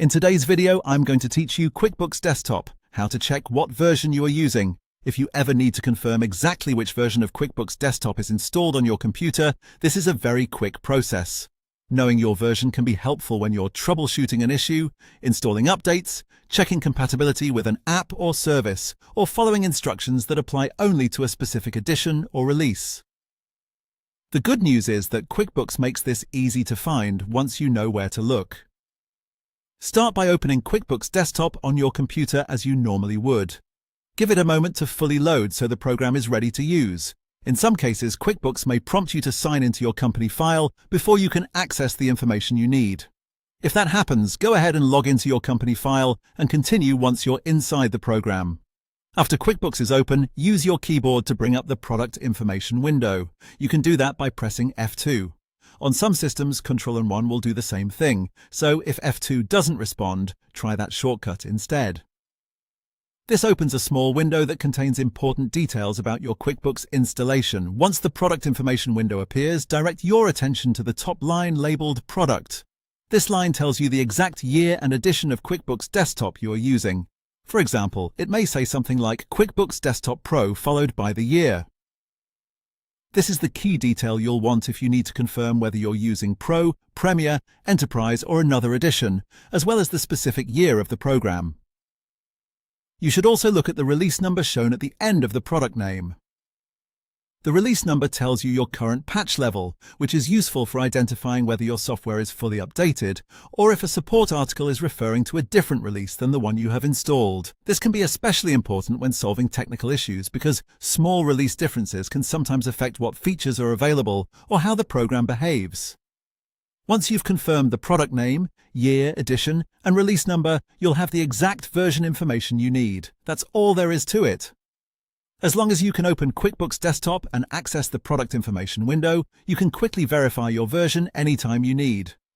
In today's video, I'm going to teach you QuickBooks Desktop, how to check what version you are using. If you ever need to confirm exactly which version of QuickBooks Desktop is installed on your computer, this is a very quick process. Knowing your version can be helpful when you're troubleshooting an issue, installing updates, checking compatibility with an app or service, or following instructions that apply only to a specific edition or release. The good news is that QuickBooks makes this easy to find once you know where to look. Start by opening QuickBooks Desktop on your computer as you normally would. Give it a moment to fully load so the program is ready to use. In some cases, QuickBooks may prompt you to sign into your company file before you can access the information you need. If that happens, go ahead and log into your company file and continue once you're inside the program. After QuickBooks is open, use your keyboard to bring up the product information window. You can do that by pressing F2. On some systems, Ctrl and 1 will do the same thing, so if F2 doesn't respond, try that shortcut instead. This opens a small window that contains important details about your QuickBooks installation. Once the product information window appears, direct your attention to the top line labeled Product. This line tells you the exact year and edition of QuickBooks Desktop you are using. For example, it may say something like QuickBooks Desktop Pro followed by the year. This is the key detail you'll want if you need to confirm whether you're using Pro, Premier, Enterprise or another edition, as well as the specific year of the program. You should also look at the release number shown at the end of the product name. The release number tells you your current patch level, which is useful for identifying whether your software is fully updated, or if a support article is referring to a different release than the one you have installed. This can be especially important when solving technical issues because small release differences can sometimes affect what features are available or how the program behaves. Once you've confirmed the product name, year, edition, and release number, you'll have the exact version information you need. That's all there is to it. As long as you can open QuickBooks Desktop and access the product information window, you can quickly verify your version anytime you need.